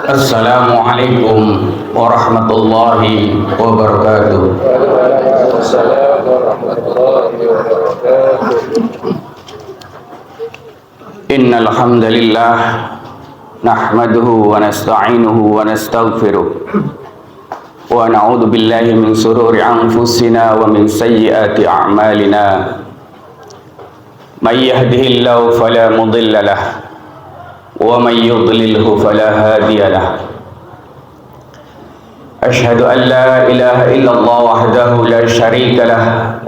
Assalamualaikum warahmatullahi wabarakatuh. Waalaikumsalam warahmatullahi wabarakatuh. Innal hamdalillah nahmaduhu wa nasta'inuhu wa nastaghfiruh wa na'udzu billahi min shururi anfusina wa min sayyiati a'malina. May yahdihillahu fala mudilla lahu wa may yudlilhu fala hadiya lahu. Ashhadu an la ilaha illallah wahdahu la syarika lahu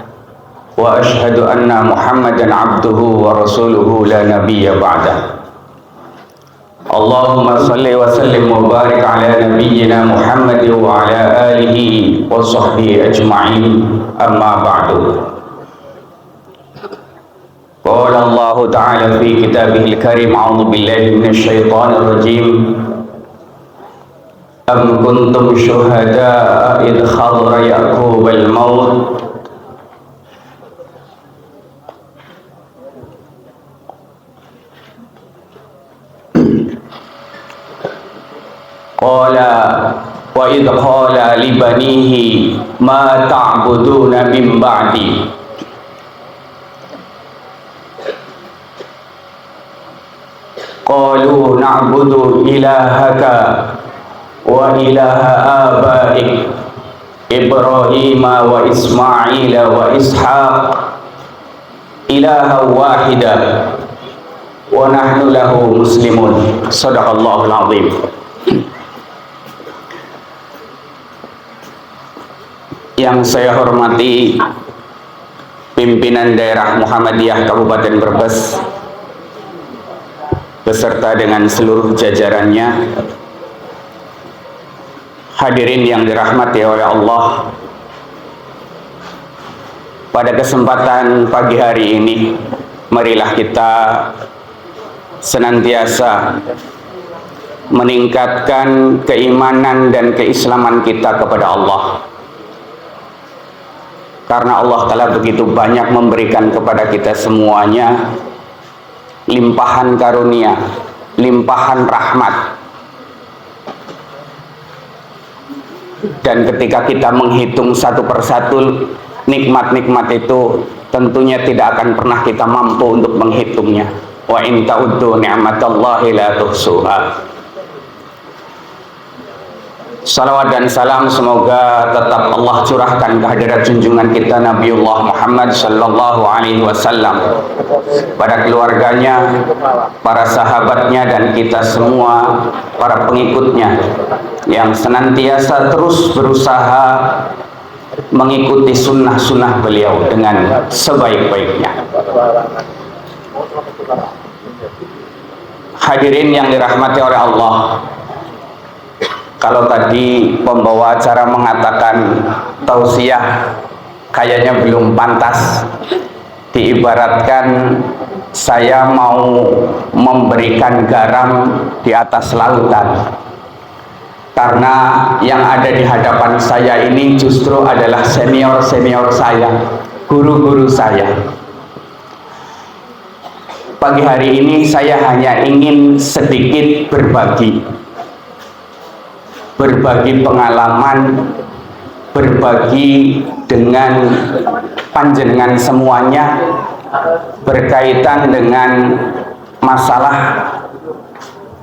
wa ashhadu anna Muhammadan abduhu wa rasuluhu la nabiyya ba'dah. Allahumma salli wa sallim wa barik ala nabiyyina Muhammad wa ala alihi wa sahbihi ajma'in, amma ba'du. Qala Allah Ta'ala fi kitabihil karim, a'udzu billahi minasy syaithanir rajim. Am kuntum syuhada'a idh hadara Ya'qubal maut qala wa idh qala li banihi ma ta'buduna min ba'di qalu na'budu ilahaka wa ilaha abaik Ibrahim wa Ismail wa Ishaq ilaha wahida wa nahnu lahu muslimun. Shadaqallahul azim. Yang saya hormati pimpinan daerah Muhammadiyah Kabupaten Brebes beserta dengan seluruh jajarannya, hadirin yang dirahmati oleh Allah. Pada kesempatan pagi hari ini, marilah kita senantiasa meningkatkan keimanan dan keislaman kita kepada Allah, karena Allah Ta'ala begitu banyak memberikan kepada kita semuanya limpahan karunia, limpahan rahmat. Dan ketika kita menghitung satu persatu nikmat-nikmat itu, tentunya tidak akan pernah kita mampu untuk menghitungnya. Wa in ta'uddu ni'matallahi la tuhsuha. Salawat dan salam semoga tetap Allah curahkan kehadirat junjungan kita Nabiullah Muhammad sallallahu alaihi wasallam, pada keluarganya, para sahabatnya, dan kita semua para pengikutnya yang senantiasa terus berusaha mengikuti sunnah-sunnah beliau dengan sebaik-baiknya. Hadirin yang dirahmati oleh Allah, kalau tadi pembawa acara mengatakan tausiah kayaknya belum pantas, diibaratkan saya mau memberikan garam di atas lautan, karena yang ada di hadapan saya ini justru adalah senior-senior saya, guru-guru saya. Pagi hari ini saya hanya ingin sedikit berbagi pengalaman, berbagi dengan panjenengan semuanya berkaitan dengan masalah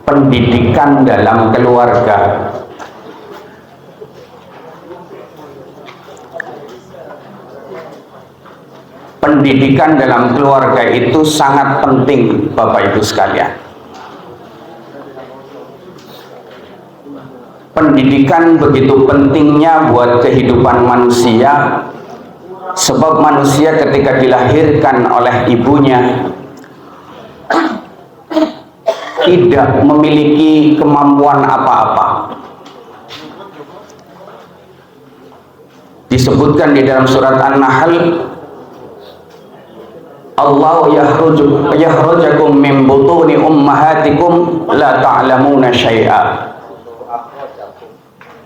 pendidikan dalam keluarga. Pendidikan dalam keluarga itu sangat penting, Bapak Ibu sekalian. Pendidikan begitu pentingnya buat kehidupan manusia, sebab manusia ketika dilahirkan oleh ibunya tidak memiliki kemampuan apa-apa. Disebutkan di dalam surat An-Nahl, Allah yakhrujakum min butuni ummahatikum la ta'lamuna syai'a.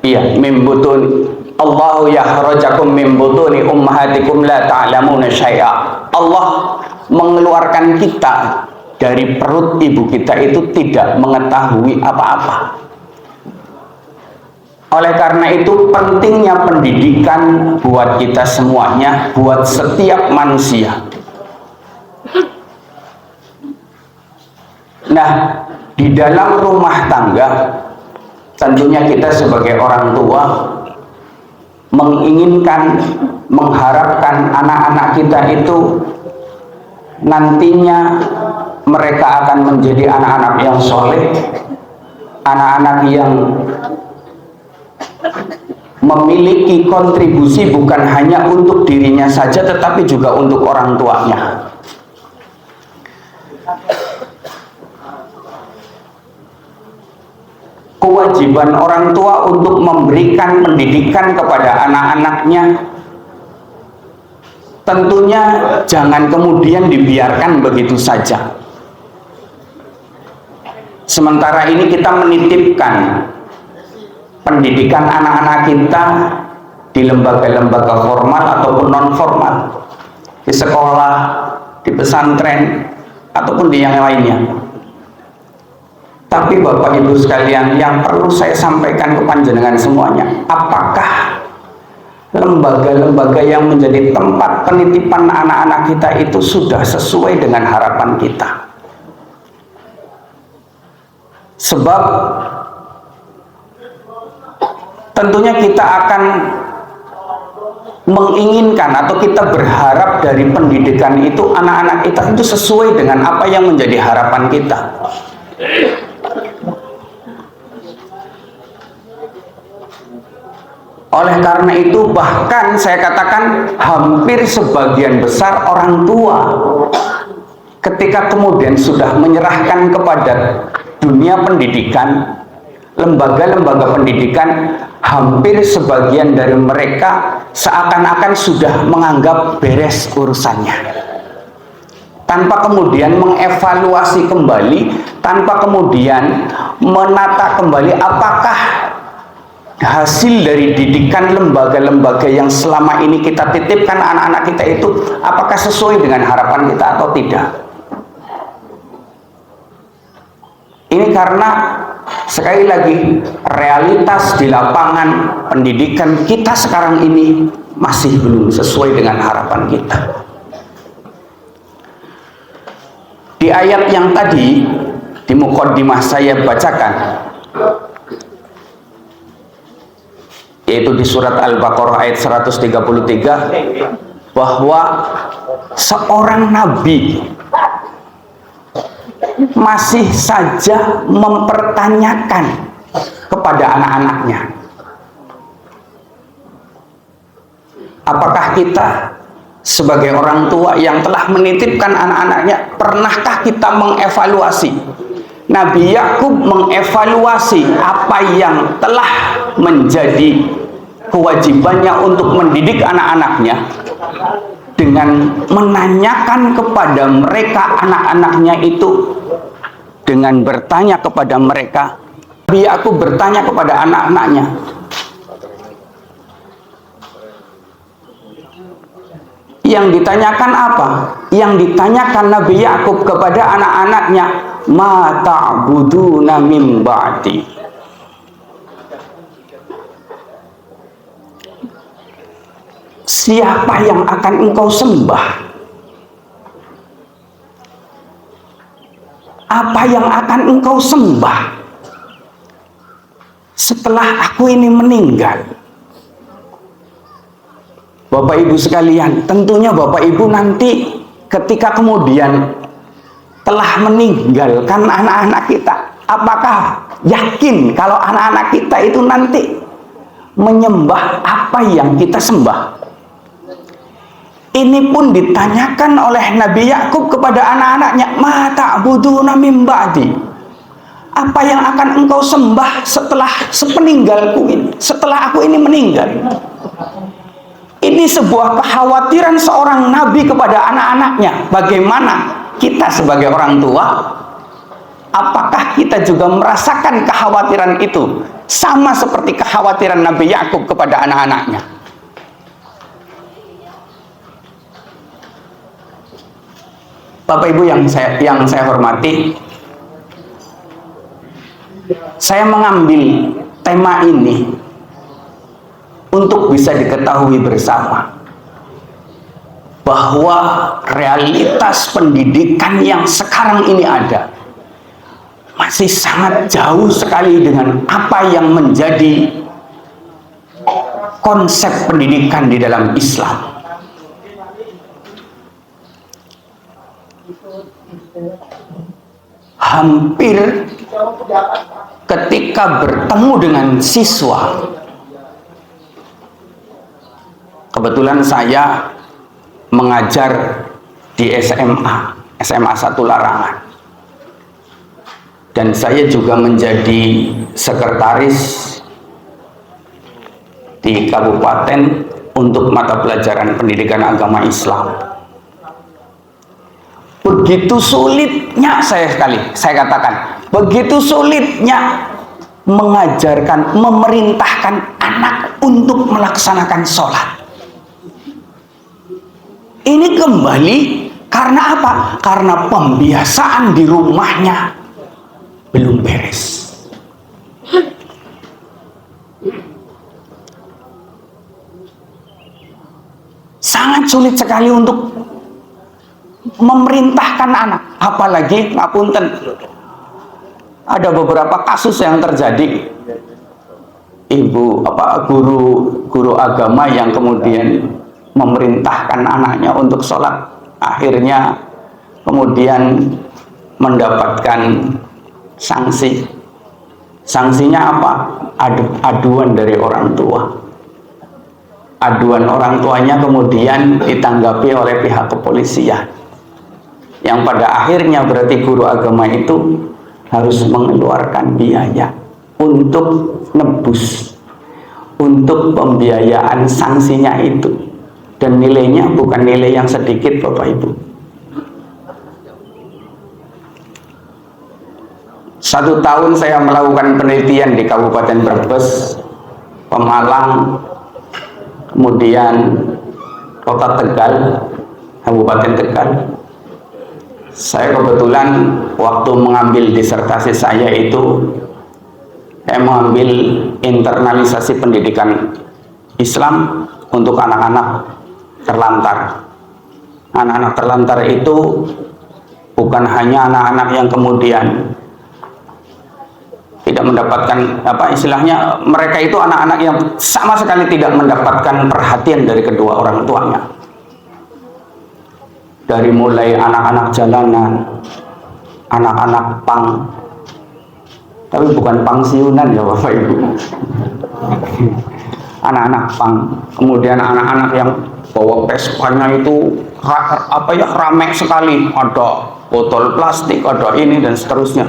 Iya, min butun Allahu yakhrajakum min butuni ummahatikum la ta'lamuna syai'a. Allah mengeluarkan kita dari perut ibu kita itu tidak mengetahui apa-apa. Oleh karena itu pentingnya pendidikan buat kita semuanya, buat setiap manusia. Nah, di dalam rumah tangga, tentunya kita sebagai orang tua menginginkan, mengharapkan anak-anak kita itu nantinya mereka akan menjadi anak-anak yang soleh, anak-anak yang memiliki kontribusi bukan hanya untuk dirinya saja tetapi juga untuk orang tuanya. Kewajiban orang tua untuk memberikan pendidikan kepada anak-anaknya tentunya jangan kemudian dibiarkan begitu saja. Sementara ini kita menitipkan pendidikan anak-anak kita di lembaga-lembaga formal ataupun non formal, di sekolah, di pesantren, ataupun di yang lainnya. Tapi Bapak Ibu sekalian, yang perlu saya sampaikan ke panjenengan semuanya, apakah lembaga-lembaga yang menjadi tempat penitipan anak-anak kita itu sudah sesuai dengan harapan kita? Sebab tentunya kita akan menginginkan atau kita berharap dari pendidikan itu anak-anak kita itu sesuai dengan apa yang menjadi harapan kita. Oleh karena itu bahkan saya katakan hampir sebagian besar orang tua ketika kemudian sudah menyerahkan kepada dunia pendidikan, lembaga-lembaga pendidikan, hampir sebagian dari mereka seakan-akan sudah menganggap beres urusannya, tanpa kemudian mengevaluasi kembali, tanpa kemudian menata kembali apakah hasil dari didikan lembaga-lembaga yang selama ini kita titipkan anak-anak kita itu apakah sesuai dengan harapan kita atau tidak. Ini karena sekali lagi realitas di lapangan pendidikan kita sekarang ini masih belum sesuai dengan harapan kita. Di ayat yang tadi di muqaddimah saya bacakan, yaitu di surat Al-Baqarah ayat 133, bahwa seorang nabi masih saja mempertanyakan kepada anak-anaknya, apakah kita sebagai orang tua yang telah menitipkan anak-anaknya, pernahkah kita mengevaluasi? Nabi Yakub mengevaluasi apa yang telah menjadi kewajibannya untuk mendidik anak-anaknya dengan menanyakan kepada mereka, anak-anaknya itu, dengan bertanya kepada mereka. Nabi Yakub bertanya kepada anak-anaknya, yang ditanyakan apa? Yang ditanyakan Nabi Yakub kepada anak-anaknya, ma ta'buduna min ba'di, siapa yang akan engkau sembah? Apa yang akan engkau sembah setelah aku ini meninggal? Bapak Ibu sekalian, tentunya Bapak Ibu nanti ketika kemudian telah meninggalkan anak-anak kita, apakah yakin kalau anak-anak kita itu nanti menyembah apa yang kita sembah? Ini pun ditanyakan oleh Nabi Yakub kepada anak-anaknya, ma ta'buduna min ba'di, apa yang akan engkau sembah setelah sepeninggalku ini, setelah aku ini meninggal? Ini sebuah kekhawatiran seorang nabi kepada anak-anaknya. Bagaimana kita sebagai orang tua? Apakah kita juga merasakan kekhawatiran itu sama seperti kekhawatiran Nabi Yakub kepada anak-anaknya? Bapak Ibu yang saya hormati, saya mengambil tema ini untuk bisa diketahui bersama bahwa realitas pendidikan yang sekarang ini ada masih sangat jauh sekali dengan apa yang menjadi konsep pendidikan di dalam Islam. Hampir ketika bertemu dengan siswa, kebetulan saya mengajar di SMA 1 Larangan, dan saya juga menjadi sekretaris di kabupaten untuk mata pelajaran pendidikan agama Islam. Begitu sulitnya saya katakan, begitu sulitnya mengajarkan, memerintahkan anak untuk melaksanakan sholat. Ini kembali karena apa? Karena pembiasaan di rumahnya belum beres. Sangat sulit sekali untuk memerintahkan anak, apalagi ngapunten. Ada beberapa kasus yang terjadi, guru agama yang kemudian memerintahkan anaknya untuk sholat, akhirnya kemudian mendapatkan sanksi. Sanksinya apa? Aduan dari orang tua. Aduan orang tuanya kemudian ditanggapi oleh pihak kepolisian, yang pada akhirnya berarti guru agama itu harus mengeluarkan biaya untuk nebus, untuk pembiayaan sanksinya itu, dan nilainya bukan nilai yang sedikit, Bapak Ibu. 1 tahun saya melakukan penelitian di Kabupaten Brebes, Pemalang, kemudian Kota Tegal, Kabupaten Tegal. Saya kebetulan waktu mengambil disertasi saya itu, saya mengambil internalisasi pendidikan Islam untuk anak-anak terlantar. Anak-anak terlantar itu bukan hanya anak-anak yang kemudian tidak mendapatkan istilahnya, mereka itu anak-anak yang sama sekali tidak mendapatkan perhatian dari kedua orang tuanya. Dari mulai anak-anak jalanan, anak-anak pang, tapi bukan pangsiunan ya Bapak Ibu, anak-anak pang, kemudian anak-anak yang bawa Vespanya itu rame sekali, ada botol plastik, ada ini dan seterusnya.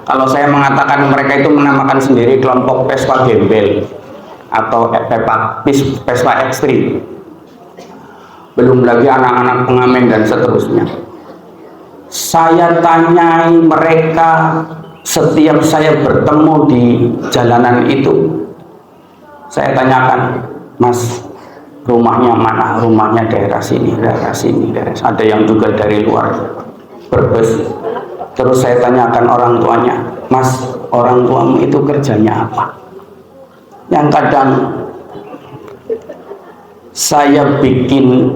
Kalau saya mengatakan mereka itu menamakan sendiri kelompok Vespa gembel atau Vespa ekstrim. Belum lagi anak-anak pengamen dan seterusnya. Saya tanyai mereka setiap saya bertemu di jalanan itu. Saya tanyakan, Mas, rumahnya mana? Rumahnya daerah sini, daerah sini, daerah sini. Ada yang juga dari luar Brebes. Terus saya tanyakan orang tuanya, Mas, orang tuamu itu kerjanya apa? Yang kadang saya bikin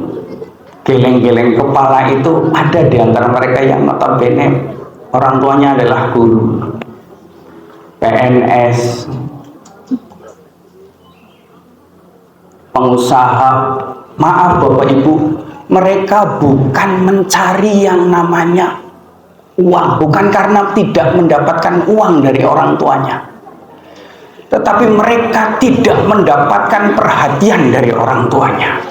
geleng-geleng kepala itu, ada di antara mereka yang notabene orang tuanya adalah guru, PNS, pengusaha. Maaf Bapak Ibu, mereka bukan mencari yang namanya uang, bukan karena tidak mendapatkan uang dari orang tuanya, tetapi mereka tidak mendapatkan perhatian dari orang tuanya.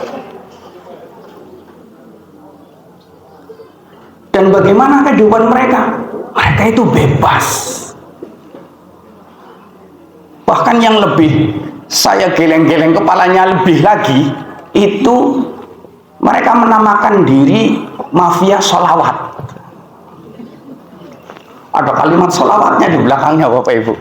Dan bagaimana kehidupan mereka? Mereka itu bebas. Bahkan yang lebih saya geleng-geleng kepalanya lebih lagi, itu mereka menamakan diri mafia sholawat. Ada kalimat sholawatnya di belakangnya Bapak Ibu.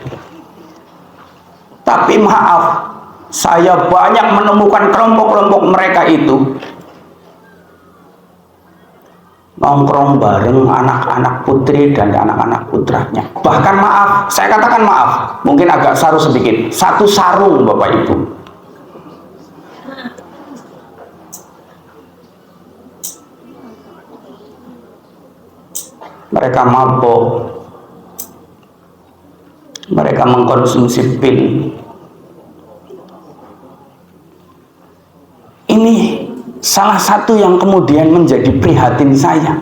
Tapi maaf, saya banyak menemukan kelompok-kelompok mereka itu nongkrong bareng anak-anak putri dan anak-anak putranya. Bahkan maaf, saya katakan maaf, mungkin agak saru sedikit, satu sarung Bapak Ibu. mereka mabuk, mereka mengkonsumsi pil. Ini salah satu yang kemudian menjadi prihatin saya.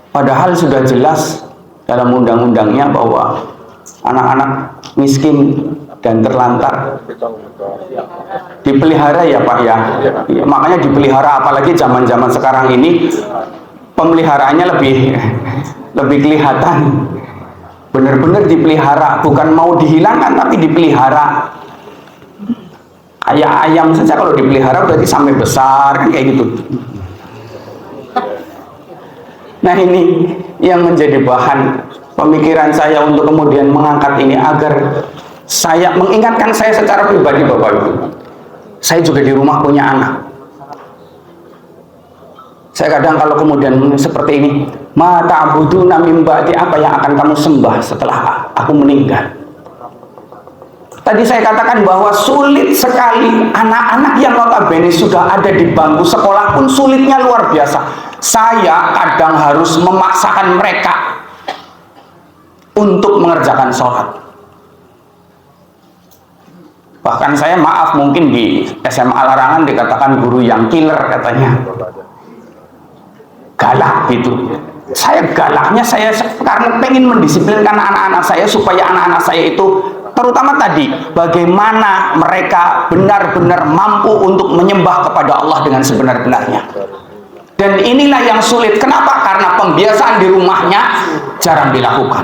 Padahal sudah jelas dalam undang-undangnya bahwa anak-anak miskin dan terlantar dipelihara ya Pak ya. Makanya dipelihara, apalagi zaman-zaman sekarang ini pemeliharaannya lebih kelihatan. Benar-benar dipelihara, bukan mau dihilangkan tapi dipelihara. Kayak ayam saja kalau dipelihara berarti sampai besar kan kayak gitu. Nah, ini yang menjadi bahan pemikiran saya untuk kemudian mengangkat ini agar saya mengingatkan saya secara pribadi, Bapak Ibu. Saya juga di rumah punya anak. Saya kadang kalau kemudian seperti ini, ma ta'buduna min ba'di, apa yang akan kamu sembah setelah aku meninggal? Tadi saya katakan bahwa sulit sekali anak-anak yang notabene sudah ada di bangku sekolah pun sulitnya luar biasa. Saya kadang harus memaksakan mereka untuk mengerjakan sholat. Bahkan saya maaf mungkin di SMA Larangan dikatakan guru yang killer katanya. Galak gitu. Saya galaknya saya karena pengen mendisiplinkan anak-anak saya supaya anak-anak saya itu terutama tadi bagaimana mereka benar-benar mampu untuk menyembah kepada Allah dengan sebenar-benarnya. Dan inilah yang sulit. Kenapa? Karena pembiasaan di rumahnya jarang dilakukan.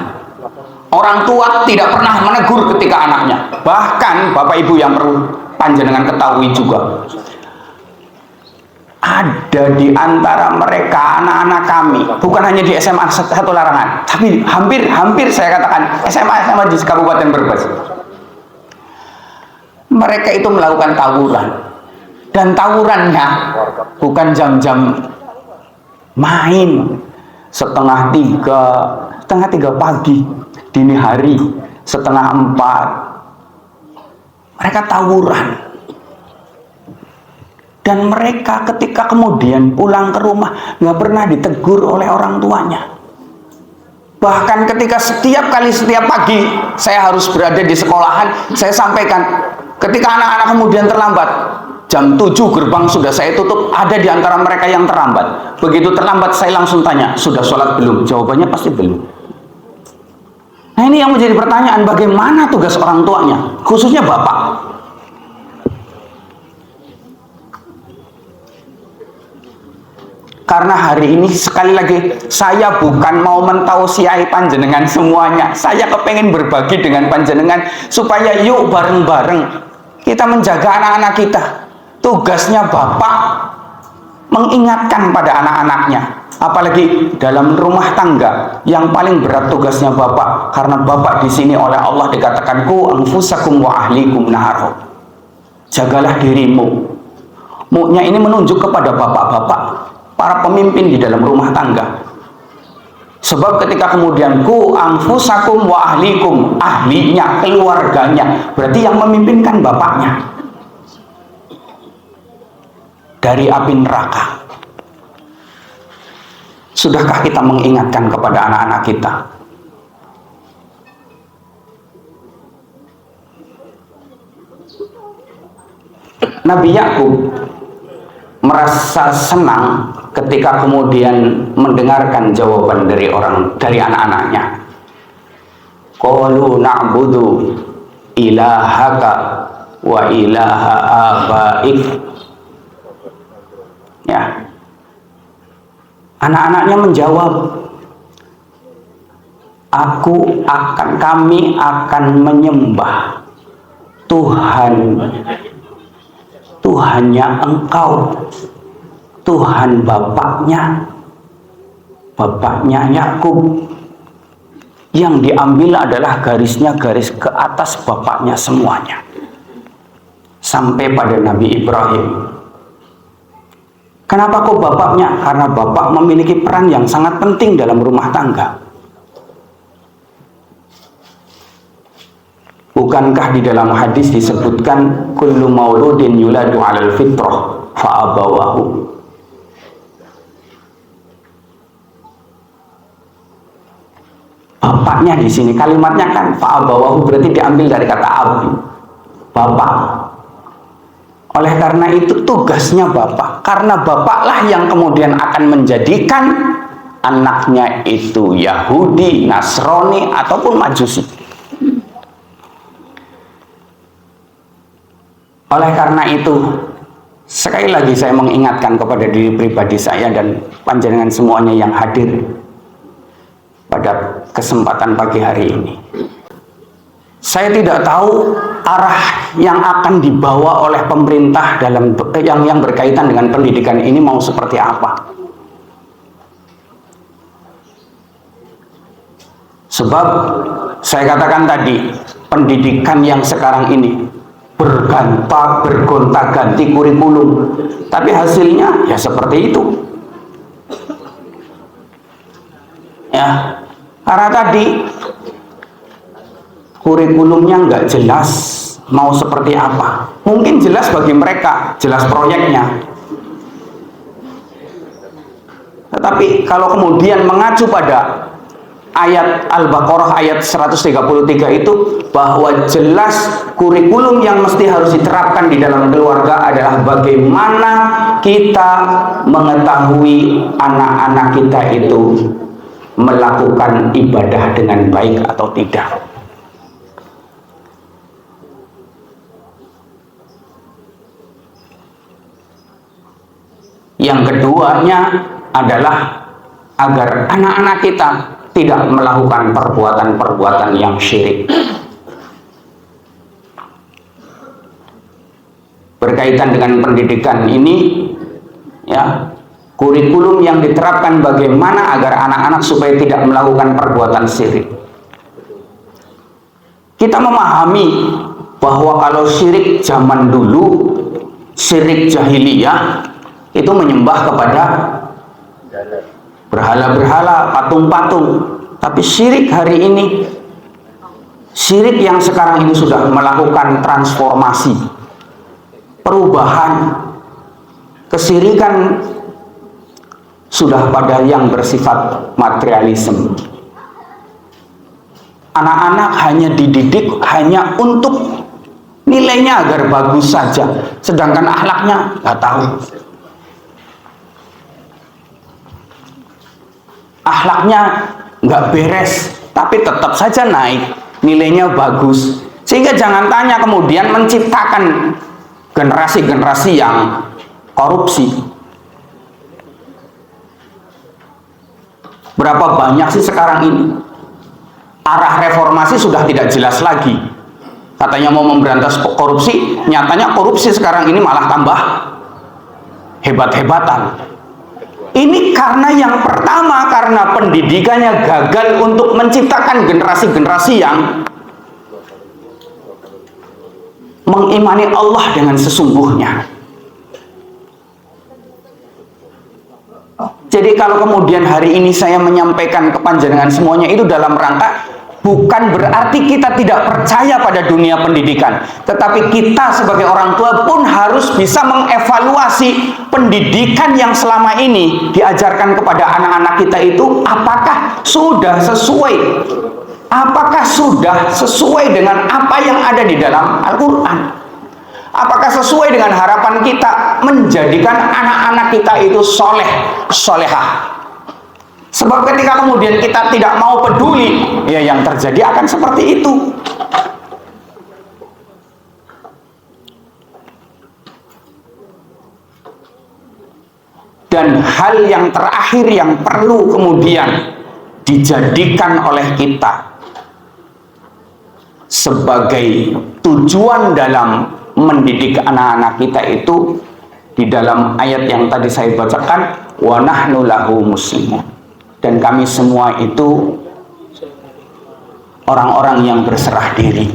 Orang tua tidak pernah menegur ketika anaknya. Bahkan Bapak Ibu yang perlu panjenengan ketahui juga, ada di antara mereka anak-anak kami, bukan hanya di SMA 1 Larangan, tapi hampir saya katakan SMA di Kabupaten Brebes. Mereka itu melakukan tawuran, dan tawurannya bukan jam-jam main, setengah tiga pagi, dini hari, setengah 4. Mereka tawuran. Dan mereka ketika kemudian pulang ke rumah nggak pernah ditegur oleh orang tuanya. Bahkan ketika setiap pagi saya harus berada di sekolahan, saya sampaikan ketika anak-anak kemudian terlambat, jam 7 gerbang sudah saya tutup, ada di antara mereka yang terlambat. Begitu terlambat saya langsung tanya, sudah sholat belum? Jawabannya pasti belum. Nah, ini yang menjadi pertanyaan, bagaimana tugas orang tuanya, khususnya bapak. Karena hari ini sekali lagi saya bukan mau mentausiahi panjenengan semuanya. Saya kepengen berbagi dengan panjenengan supaya yuk bareng-bareng kita menjaga anak-anak kita. Tugasnya bapak mengingatkan pada anak-anaknya. Apalagi dalam rumah tangga yang paling berat tugasnya bapak, karena bapak di sini oleh Allah dikatakan ku anfusakum wa ahlikum nahar. Jagalah dirimu. Mu'nya ini menunjuk kepada bapak-bapak, para pemimpin di dalam rumah tangga. Sebab ketika kemudian ku anfusakum wa ahlikum, ahlinya, keluarganya, berarti yang memimpinkan bapaknya dari api neraka. Sudahkah kita mengingatkan kepada anak-anak kita? Nabi Yakub merasa senang ketika kemudian mendengarkan jawaban dari anak-anaknya. Qalu na'budu ilahaka wa ilaha abaik. Ya. Anak-anaknya menjawab, kami akan menyembah Tuhannya engkau, Tuhan bapaknya Yakub. Yang diambil adalah garis ke atas bapaknya semuanya, sampai pada Nabi Ibrahim. Kenapa kok bapaknya? Karena bapak memiliki peran yang sangat penting dalam rumah tangga. Bukankah di dalam hadis disebutkan kullu mauludin yuladu 'alal fitrah fa abawahu bapaknya di sini. Kalimatnya kan fa'abawahu berarti diambil dari kata abi, bapak. Oleh karena itu tugasnya bapak, karena bapaklah yang kemudian akan menjadikan anaknya itu Yahudi, Nasrani ataupun Majusi. Oleh karena itu, sekali lagi saya mengingatkan kepada diri pribadi saya dan panjenengan semuanya yang hadir pada kesempatan pagi hari ini. Saya tidak tahu arah yang akan dibawa oleh pemerintah dalam yang berkaitan dengan pendidikan ini mau seperti apa. Sebab saya katakan tadi, pendidikan yang sekarang ini bergonta-ganti kurikulum, tapi hasilnya ya seperti itu. Ya, karena tadi kurikulumnya nggak jelas mau seperti apa. Mungkin jelas bagi mereka, jelas proyeknya. Tetapi kalau kemudian mengacu pada ayat Al-Baqarah ayat 133 itu, bahwa jelas kurikulum yang mesti harus diterapkan di dalam keluarga adalah bagaimana kita mengetahui anak-anak kita itu melakukan ibadah dengan baik atau tidak. Yang keduanya adalah agar anak-anak kita tidak melakukan perbuatan-perbuatan yang syirik. Berkaitan dengan pendidikan ini, ya, kurikulum yang diterapkan bagaimana agar anak-anak supaya tidak melakukan perbuatan syirik. Kita memahami bahwa kalau syirik zaman dulu, syirik jahiliyah, itu menyembah kepada berhala-berhala, patung-patung. Tapi syirik hari ini, syirik yang sekarang ini sudah melakukan transformasi, perubahan. Kesyirikan sudah pada yang bersifat materialisme. Anak-anak hanya dididik hanya untuk nilainya agar bagus saja, sedangkan akhlaknya nggak tahu. Akhlaknya nggak beres, tapi tetap saja naik, nilainya bagus. Sehingga jangan tanya kemudian menciptakan generasi-generasi yang korupsi. Berapa banyak sih sekarang ini? Arah reformasi sudah tidak jelas lagi. Katanya mau memberantas korupsi, nyatanya korupsi sekarang ini malah tambah hebat-hebatan. Ini karena yang pertama, karena pendidikannya gagal untuk menciptakan generasi-generasi yang mengimani Allah dengan sesungguhnya. Jadi kalau kemudian hari ini saya menyampaikan ke panjenengan semuanya itu dalam rangka bukan berarti kita tidak percaya pada dunia pendidikan, tetapi kita sebagai orang tua pun harus bisa mengevaluasi pendidikan yang selama ini diajarkan kepada anak-anak kita itu apakah sudah sesuai dengan apa yang ada di dalam Al-Quran. Apakah sesuai dengan harapan kita menjadikan anak-anak kita itu solehah. Sebab ketika kemudian kita tidak mau peduli, ya yang terjadi akan seperti itu. Dan hal yang terakhir yang perlu kemudian dijadikan oleh kita sebagai tujuan dalam mendidik anak-anak kita itu di dalam ayat yang tadi saya bacakan, wa nahnu lahu muslimun. Dan kami semua itu orang-orang yang berserah diri.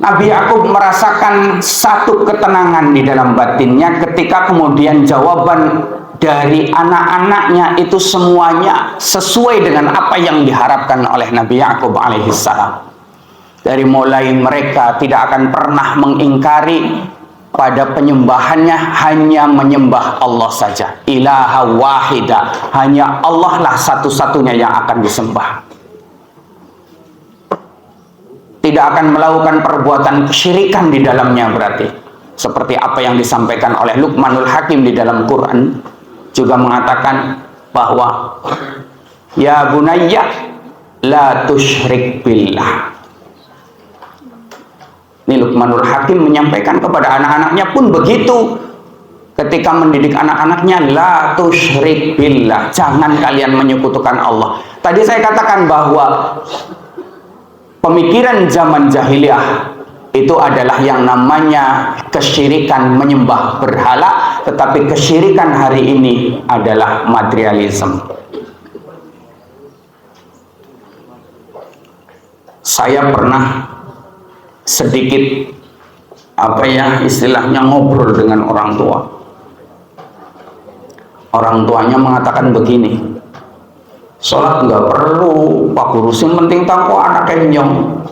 Nabi Yakub merasakan satu ketenangan di dalam batinnya ketika kemudian jawaban dari anak-anaknya itu semuanya sesuai dengan apa yang diharapkan oleh Nabi Yakub alaihissalam. Dari mulai mereka tidak akan pernah mengingkari pada penyembahannya hanya menyembah Allah saja. Ilaha wahida, hanya Allah lah satu-satunya yang akan disembah. Tidak akan melakukan perbuatan kesyirikan di dalamnya berarti. Seperti apa yang disampaikan oleh Luqmanul Hakim di dalam Quran juga mengatakan bahwa ya bunayya la tusyrik billah. Ini Luqmanul Hakim menyampaikan kepada anak-anaknya pun begitu. Ketika mendidik anak-anaknya, la tusyrik billah, jangan kalian menyekutukan Allah. Tadi saya katakan bahwa pemikiran zaman jahiliyah itu adalah yang namanya kesyirikan menyembah berhala, tetapi kesyirikan hari ini adalah materialisme. Saya pernah sedikit istilahnya ngobrol dengan orang tua. Orang tuanya mengatakan begini, sholat nggak perlu Pak Guru, yang penting takwa anak kenyong,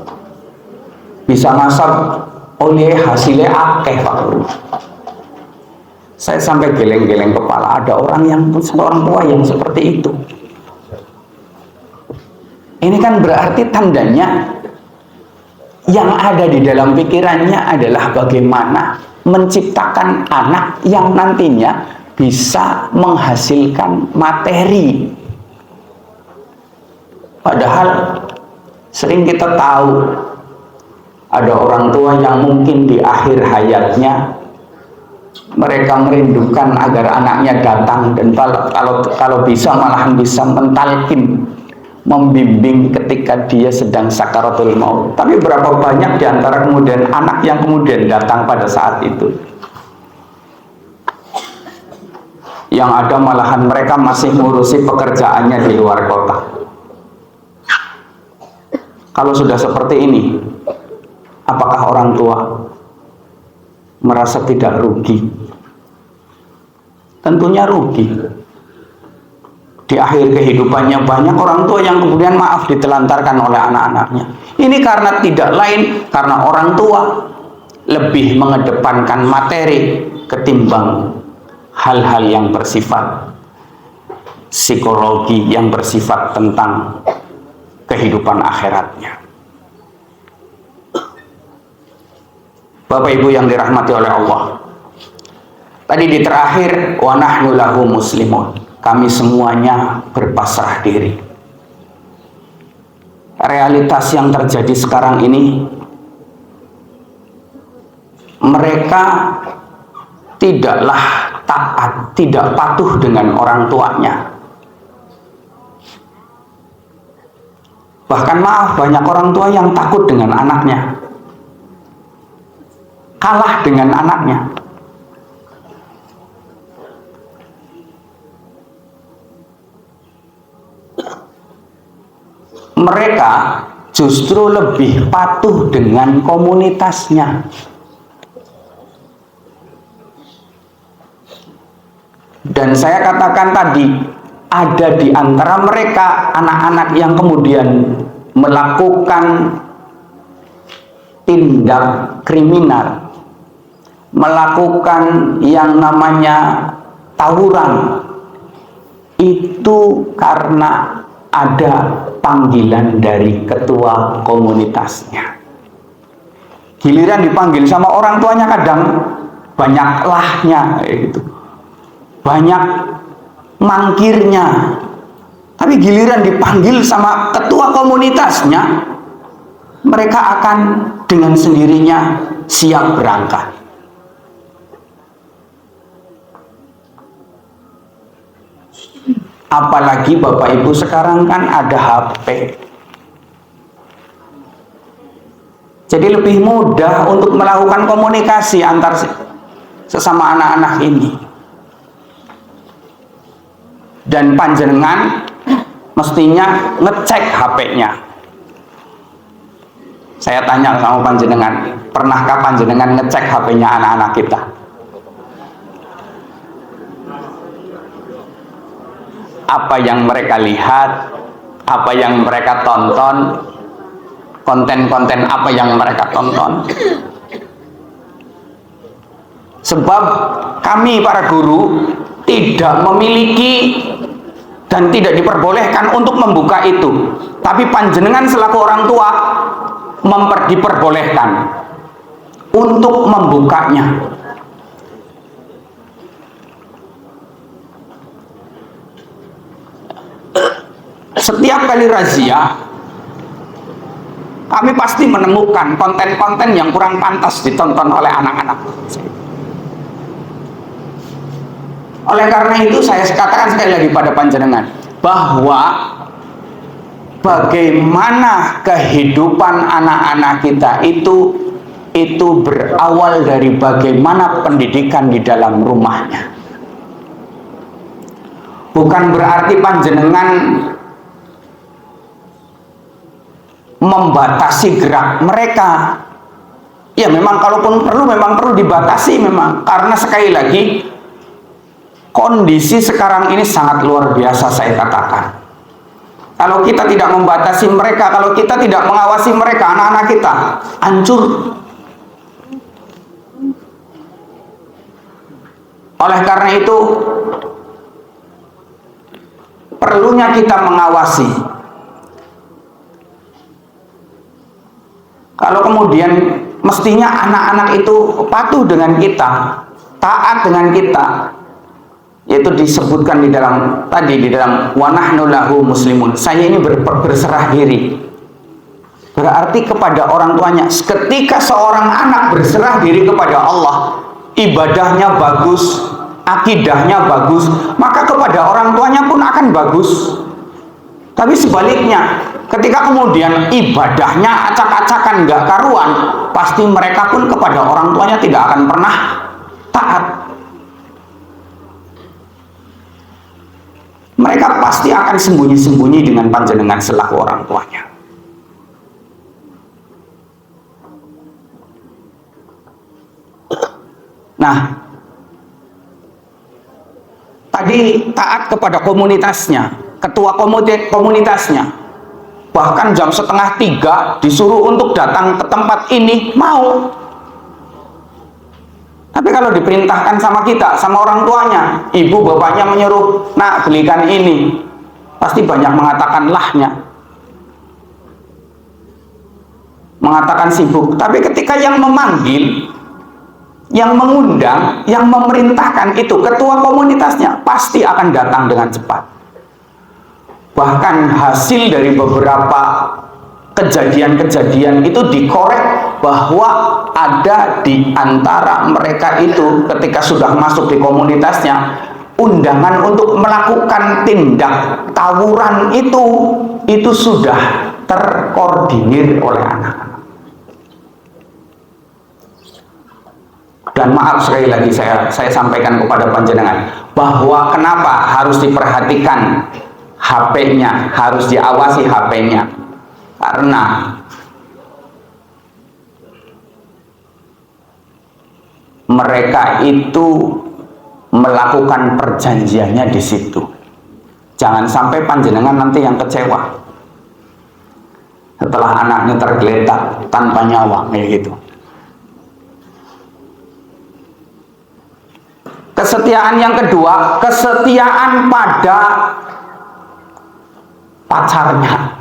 bisa ngasap oleh hasilnya akeh Pak Guru. Saya sampai geleng-geleng kepala, ada orang tua yang seperti itu. Ini kan berarti tandanya yang ada di dalam pikirannya adalah bagaimana menciptakan anak yang nantinya bisa menghasilkan materi. Padahal sering kita tahu ada orang tua yang mungkin di akhir hayatnya mereka merindukan agar anaknya datang dan kalau bisa malahan bisa mentalkin, membimbing ketika dia sedang sakaratul maut. Tapi berapa banyak di antara kemudian anak yang kemudian datang pada saat itu, yang ada malahan mereka masih ngurusi pekerjaannya di luar kota. Kalau sudah seperti ini, apakah orang tua merasa tidak rugi? Tentunya rugi. Di akhir kehidupannya banyak orang tua yang kemudian maaf ditelantarkan oleh anak-anaknya. Ini karena tidak lain karena orang tua lebih mengedepankan materi ketimbang hal-hal yang bersifat psikologi, yang bersifat tentang kehidupan akhiratnya. Bapak Ibu yang dirahmati oleh Allah, tadi di terakhir wa nahnu lahu muslimun, kami semuanya berpasrah diri. Realitas yang terjadi sekarang ini, mereka tidaklah taat, tidak patuh dengan orang tuanya. Bahkan maaf, banyak orang tua yang takut dengan anaknya, kalah dengan anaknya. Mereka justru lebih patuh dengan komunitasnya. Dan saya katakan tadi, ada di antara mereka anak-anak yang kemudian melakukan tindak kriminal, melakukan yang namanya tawuran, itu karena ada panggilan dari ketua komunitasnya. Giliran dipanggil sama orang tuanya kadang banyak lahnya, gitu, banyak mangkirnya. Tapi giliran dipanggil sama ketua komunitasnya, mereka akan dengan sendirinya siap berangkat. Apalagi Bapak Ibu sekarang kan ada HP. Jadi lebih mudah untuk melakukan komunikasi antar sesama anak-anak ini. Dan panjenengan mestinya ngecek HP-nya. Saya tanya sama panjenengan, pernahkah panjenengan ngecek HP-nya anak-anak kita? Apa yang mereka lihat, apa yang mereka tonton, konten-konten apa yang mereka tonton. Sebab kami para guru tidak memiliki dan tidak diperbolehkan untuk membuka itu. Tapi panjenengan selaku orang tua diperbolehkan untuk membukanya. Setiap kali razia, kami pasti menemukan konten-konten yang kurang pantas ditonton oleh anak-anak. Oleh karena itu saya katakan sekali lagi pada panjenengan bahwa bagaimana kehidupan anak-anak kita itu berawal dari bagaimana pendidikan di dalam rumahnya. Bukan berarti panjenengan membatasi gerak mereka. Ya memang kalaupun perlu memang perlu dibatasi memang, karena sekali lagi kondisi sekarang ini sangat luar biasa saya katakan. Kalau kita tidak membatasi mereka, kalau kita tidak mengawasi mereka, anak-anak kita hancur. Oleh karena itu perlunya kita mengawasi. Kalau kemudian mestinya anak-anak itu patuh dengan kita, taat dengan kita. Yaitu disebutkan di dalam wa nahnu lahu muslimun. Saya ini berserah diri. Berarti kepada orang tuanya. Ketika seorang anak berserah diri kepada Allah, ibadahnya bagus, akidahnya bagus, maka kepada orang tuanya pun akan bagus. Tapi sebaliknya, ketika kemudian ibadahnya acak-acakan, nggak karuan, pasti mereka pun kepada orang tuanya tidak akan pernah taat. Mereka pasti akan sembunyi-sembunyi dengan panjenengan selaku orang tuanya. Nah, tadi taat kepada komunitasnya, ketua komunitasnya. Bahkan jam 2:30 disuruh untuk datang ke tempat ini, mau. Tapi kalau diperintahkan sama kita, sama orang tuanya, ibu bapaknya menyuruh, nak belikan ini, pasti banyak mengatakan lahnya, mengatakan sibuk. Tapi ketika yang memanggil, yang mengundang, yang memerintahkan itu ketua komunitasnya, pasti akan datang dengan cepat. Bahkan hasil dari beberapa kejadian-kejadian itu dikorek bahwa ada di antara mereka itu ketika sudah masuk di komunitasnya undangan untuk melakukan tindak tawuran itu sudah terkoordinir oleh anak-anak. Dan maaf sekali lagi saya sampaikan kepada panjenengan bahwa kenapa harus diperhatikan HP-nya, harus diawasi HP-nya. Karena mereka itu melakukan perjanjiannya di situ. Jangan sampai panjenengan nanti yang kecewa setelah anaknya tergeletak tanpa nyawa kayak gitu. Kesetiaan yang kedua, kesetiaan pada pacarnya.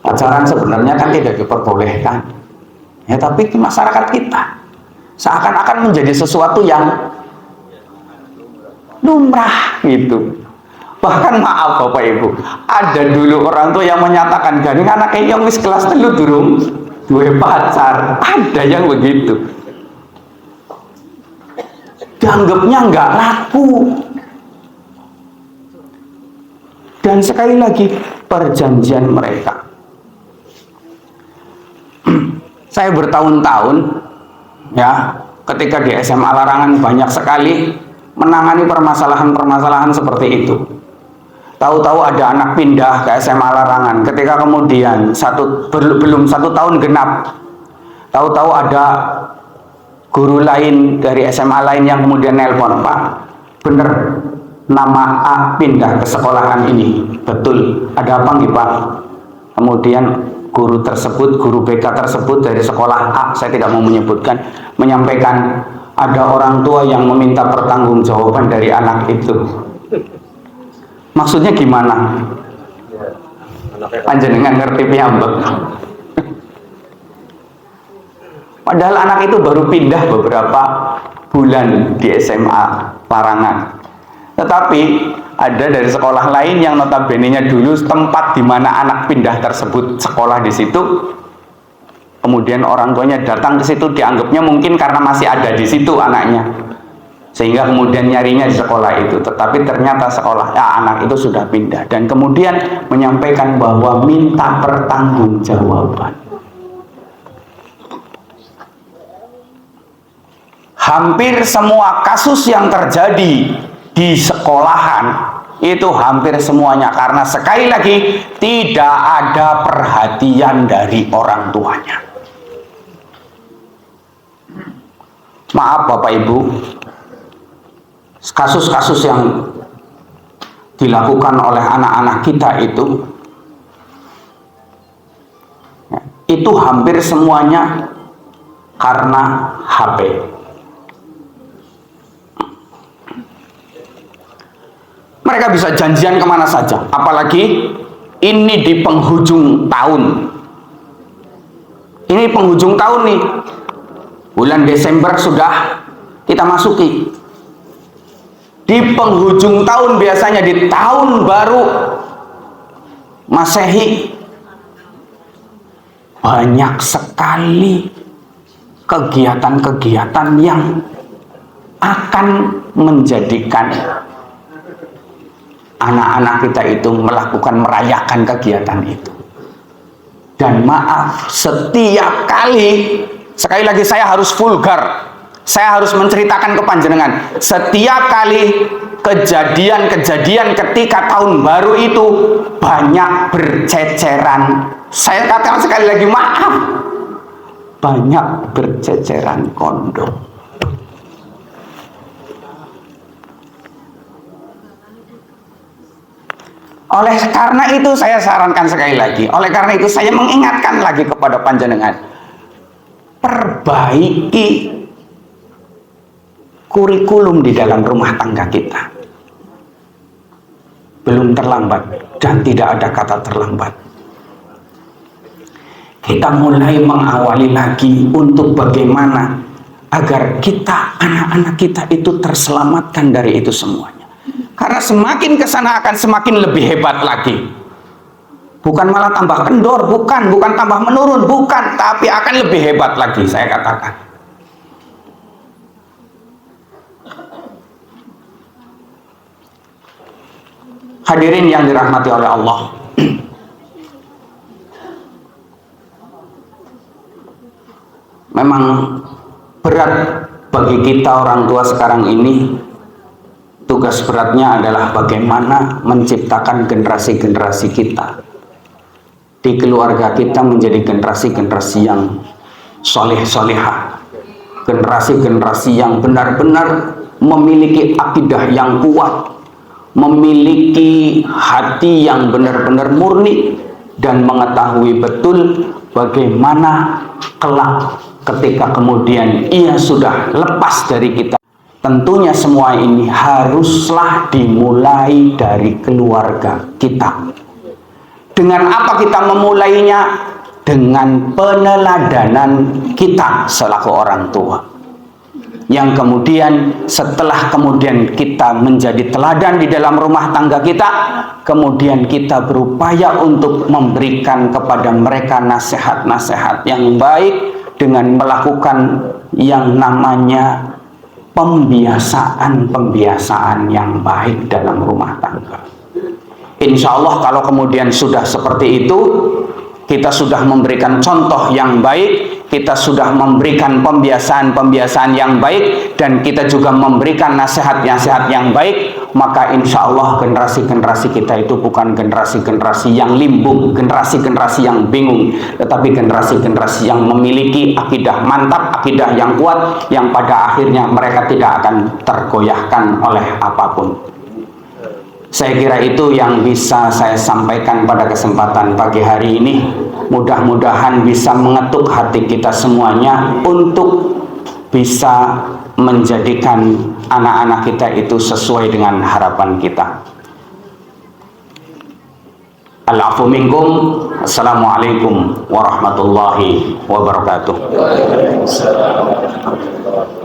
Pacaran sebenarnya kan tidak diperbolehkan, ya, tapi di masyarakat kita seakan-akan menjadi sesuatu yang lumrah gitu. Bahkan maaf Bapak Ibu, ada dulu orang tua yang menyatakan gani anak yang wis kelas 3 durung duwe pacar, ada yang begitu. Dianggapnya nggak laku. Dan sekali lagi perjanjian mereka. Saya bertahun-tahun ya, ketika di SMA Larangan banyak sekali menangani permasalahan-permasalahan seperti itu. Tahu-tahu ada anak pindah ke SMA Larangan, ketika kemudian belum 1 tahun genap, tahu-tahu ada guru lain dari SMA lain yang kemudian nelpon, Pak, bener nama A pindah ke sekolahan ini, betul, ada apa nggih Pak? Kemudian guru tersebut, guru BK tersebut dari sekolah A, saya tidak mau menyebutkan, menyampaikan ada orang tua yang meminta pertanggungjawaban dari anak itu. Maksudnya gimana? Panjenengan ngerti piyambak. Padahal anak itu baru pindah beberapa bulan di SMA Larangan. Tetapi ada dari sekolah lain yang notabene-nya dulu tempat di mana anak pindah tersebut sekolah di situ. Kemudian orang tuanya datang ke situ, dianggapnya mungkin karena masih ada di situ anaknya, sehingga kemudian nyarinya di sekolah itu. Tetapi ternyata anak itu sudah pindah, dan kemudian menyampaikan bahwa minta pertanggungjawaban. Hampir semua kasus yang terjadi di sekolahan itu hampir semuanya karena sekali lagi tidak ada perhatian dari orang tuanya. Maaf Bapak Ibu, kasus-kasus yang dilakukan oleh anak-anak kita itu hampir semuanya karena HP. Mereka bisa janjian kemana saja, apalagi ini di penghujung tahun. Ini penghujung tahun nih, bulan Desember sudah kita masuki. Di penghujung tahun, biasanya di tahun baru Masehi, banyak sekali kegiatan-kegiatan yang akan menjadikan anak-anak kita itu merayakan kegiatan itu. Dan maaf, setiap kali, sekali lagi saya harus vulgar, saya harus menceritakan ke panjenengan, setiap kali kejadian-kejadian ketika tahun baru itu banyak berceceran, saya katakan sekali lagi maaf, banyak berceceran kondom. Oleh karena itu saya sarankan sekali lagi, oleh karena itu saya mengingatkan lagi kepada panjenengan, perbaiki kurikulum di dalam rumah tangga kita. Belum terlambat dan tidak ada kata terlambat. Kita mulai mengawali lagi untuk bagaimana agar kita, anak-anak kita itu terselamatkan dari itu semuanya. Karena semakin kesana akan semakin lebih hebat lagi. Bukan malah tambah kendor, bukan tambah menurun, bukan, tapi akan lebih hebat lagi, saya katakan. Hadirin yang dirahmati oleh Allah, memang berat bagi kita orang tua sekarang ini. Tugas beratnya adalah bagaimana menciptakan generasi-generasi kita di keluarga kita menjadi generasi-generasi yang soleh-solehah, generasi-generasi yang benar-benar memiliki akidah yang kuat, memiliki hati yang benar-benar murni, dan mengetahui betul bagaimana kelak ketika kemudian ia sudah lepas dari kita. Tentunya semua ini haruslah dimulai dari keluarga kita. Dengan apa kita memulainya? Dengan peneladanan kita selaku orang tua. Yang kemudian setelah kemudian kita menjadi teladan di dalam rumah tangga kita, kemudian kita berupaya untuk memberikan kepada mereka nasihat-nasihat yang baik dengan melakukan yang namanya pembiasaan yang baik dalam rumah tangga. Insya Allah kalau kemudian sudah seperti itu, kita sudah memberikan contoh yang baik, kita sudah memberikan pembiasaan-pembiasaan yang baik, dan kita juga memberikan nasihat-nasihat yang baik, maka insya Allah generasi-generasi kita itu bukan generasi-generasi yang limbung, generasi-generasi yang bingung, tetapi generasi-generasi yang memiliki akidah mantap, akidah yang kuat, yang pada akhirnya mereka tidak akan tergoyahkan oleh apapun. Saya kira itu yang bisa saya sampaikan pada kesempatan pagi hari ini. Mudah-mudahan bisa mengetuk hati kita semuanya untuk bisa menjadikan anak-anak kita itu sesuai dengan harapan kita. Al-afu minkum. Assalamualaikum warahmatullahi wabarakatuh. Waalaikumsalam warahmatullahi wabarakatuh.